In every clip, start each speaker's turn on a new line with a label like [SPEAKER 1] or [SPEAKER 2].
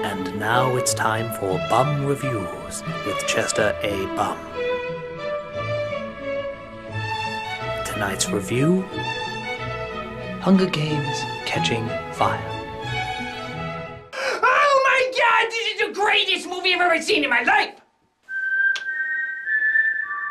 [SPEAKER 1] And now it's time for Bum Reviews with Chester A. Bum. Tonight's review: Hunger Games: Catching Fire.
[SPEAKER 2] Oh my God, this is the greatest movie I've ever seen in my life!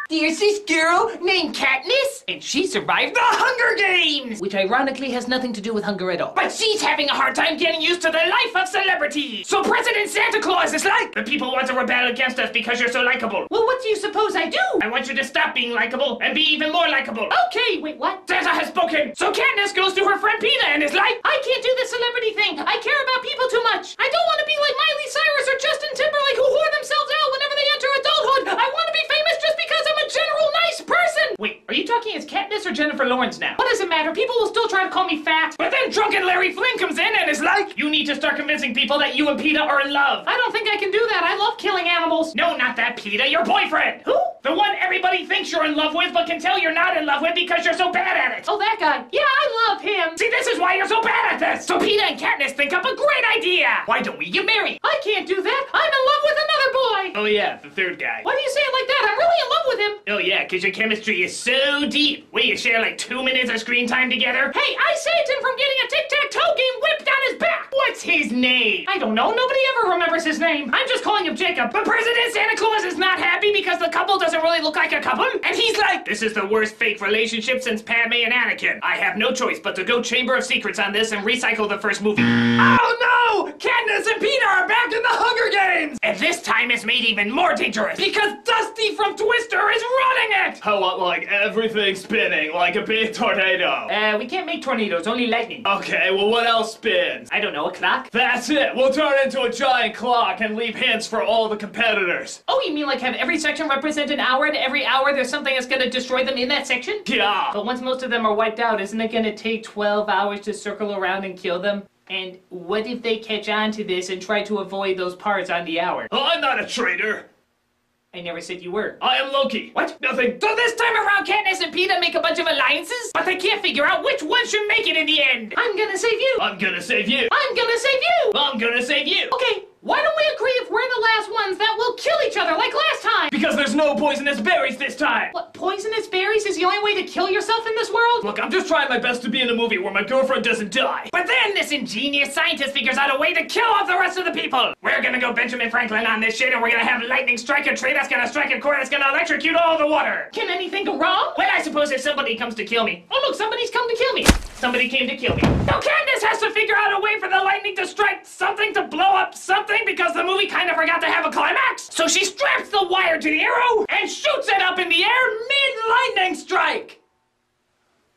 [SPEAKER 2] There's this girl named Katniss, and she survived the Hunger Games! Which ironically has nothing to do with hunger at all. But she's having a hard time getting used to the life of celebrity! So President Santa Claus is like, the people want to rebel against us because you're so likable. Well, what do you suppose I do? I want you to stop being likable and be even more likable. Okay, wait, what? Santa has spoken! So Katniss goes to her friend Peeta and is like, I can't do the celebrity thing. I care about people too much. I don't want to be like Miley Cyrus or Justin Timberlake who whore themselves out whenever they enter adulthood. I want to be famous just because I'm a general nice person! Wait, are you talking as Katniss or Jennifer Lawrence now? What does it matter? People will still try to call me fat. But then drunken Larry Flynn comes in and is like, you need to start convincing people that you and Peeta are in love. I don't think I can do that. I love killing animals. No, not that Peeta, your boyfriend. Who? The one everybody thinks you're in love with but can tell you're not in love with because you're so bad at it. Oh, that guy. Yeah, I love him. See, this is why you're so bad at this. So Peeta and Katniss think up a great idea. Why don't we get married? I can't do that. I'm in love with another boy. Oh yeah, the third guy. Why do you say it like that? I'm really in love with him. Oh yeah, because your chemistry is so deep. Will you share like 2 minutes of screen time together? Hey, I saved him from getting a tic-tac-toe game whipped on his back. What's his name? I don't know. Nobody ever remembers his name. I'm just calling him Jacob. But President Santa Claus is not happy because the couple doesn't really look like a couple. And he's like, this is the worst fake relationship since Padme and Anakin. I have no choice but to go Chamber of Secrets on this and recycle the first movie. Oh no! Katniss and Peeta are back in the Hunger Games! And this time it's made even more dangerous because Dusty from Twister is running it!
[SPEAKER 3] How about like everything spinning like a big tornado?
[SPEAKER 2] We can't make tornadoes, only lightning.
[SPEAKER 3] Okay, well what else spins?
[SPEAKER 2] I don't know, a clock?
[SPEAKER 3] That's it! We'll turn it into a giant clock and leave hints for all the competitors.
[SPEAKER 2] Oh, you mean like have every section represent an hour and every hour there's something that's gonna destroy them in that section?
[SPEAKER 3] Yeah!
[SPEAKER 2] But once most of them are wiped out, isn't it gonna take 12 hours to circle around and kill them? And what if they catch on to this and try to avoid those parts on the hour?
[SPEAKER 3] Oh, I'm not a traitor!
[SPEAKER 2] I never said you were.
[SPEAKER 3] I am Loki.
[SPEAKER 2] What?
[SPEAKER 3] Nothing.
[SPEAKER 2] So this time around, Katniss and Peeta make a bunch of alliances, but they can't figure out which one should make it in the end. I'm gonna save you.
[SPEAKER 3] I'm gonna save you.
[SPEAKER 2] I'm gonna save you.
[SPEAKER 3] I'm gonna save you.
[SPEAKER 2] Okay, why don't we agree if we're the last ones that will kill each other like last time?
[SPEAKER 3] Because there's no poisonous berries this time.
[SPEAKER 2] What, poisonous berries is the only way to kill yourself in this world?
[SPEAKER 3] Look, I'm just trying my best to be in a movie where my girlfriend doesn't die.
[SPEAKER 2] But then this ingenious scientist figures out a way to kill off the rest of the people. We're gonna go Benjamin Franklin on this shit and we're gonna have lightning strike a tree that's gonna strike a core that's gonna electrocute all the water. Can anything go wrong? Well, I suppose if somebody comes to kill me. Oh look, somebody's come to kill me. Somebody came to kill me. Now Katniss has to figure out a way for the lightning to strike something to blow up something because the movie kind of forgot to have a climax. So she straps the wire to the arrow and shoots it up in the air mid-lightning strike.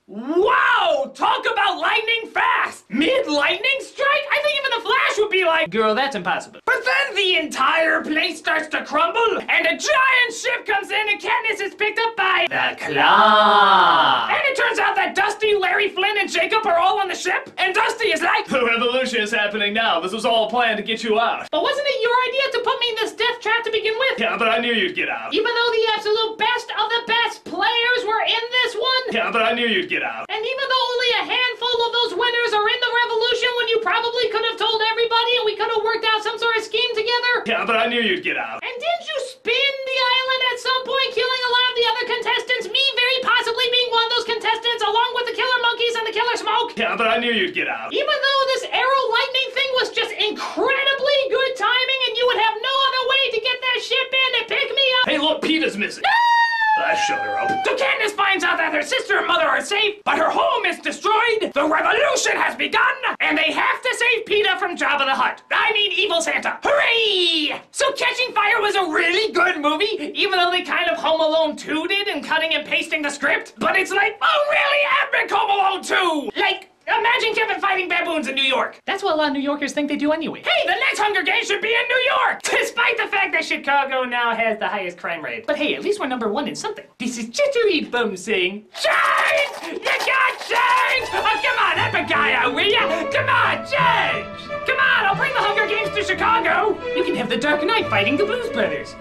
[SPEAKER 2] Wow! Talk about lightning fast! Mid-lightning strike? I think even the Flash would be like, girl, that's impossible. But then the entire place starts to crumble, and a giant ship comes in, and Katniss is picked up by the Claw. And it turns out that Dusty, Larry Flynn, and Jacob are all on the ship, and Dusty is like,
[SPEAKER 3] The revolution is happening now. This was all planned to get you out.
[SPEAKER 2] but wasn't it your idea to put me in this death trap to begin with?
[SPEAKER 3] Yeah, but I knew you'd get out.
[SPEAKER 2] Even though the absolute best of the best players were in this one?
[SPEAKER 3] Yeah, but I knew you'd get out.
[SPEAKER 2] And even though only a handful of those winners are in the revolution when you probably could have told everybody and we could have worked out some sort of scheme together?
[SPEAKER 3] Yeah, but I knew you'd get out.
[SPEAKER 2] And didn't you spin the island at some point, killing a lot of the other contestants, me very possibly being one of those contestants along with the killer monkeys and the killer smoke?
[SPEAKER 3] Yeah, but I knew you'd get out.
[SPEAKER 2] Even though this arrow lightning thing was just incredibly good timing and you would have no other way to get that ship in to pick me up?
[SPEAKER 3] Hey, look, Peeta's missing.
[SPEAKER 2] No!
[SPEAKER 3] Shut her up.
[SPEAKER 2] So Katniss finds out that her sister and mother are safe, but her home is destroyed, the revolution has begun, and they have to save Peeta from Jabba the Hutt. I mean Evil Santa. Hooray! So Catching Fire was a really good movie, even though they kind of Home Alone 2 did in cutting and pasting the script, but it's like a really epic Home Alone 2! Like, imagine Kevin fighting baboons in New York. That's what a lot of New Yorkers think they do anyway. Hey, the next Hunger Games should be in New York! Despite the fact that Chicago now has the highest crime rate. But hey, at least we're #1 in something. This is Jittery Bum saying, change! You got change! Oh, come on, Epigaya, will ya? Come on, change! Come on, I'll bring the Hunger Games to Chicago! You can have the Dark Knight fighting the Blues Brothers.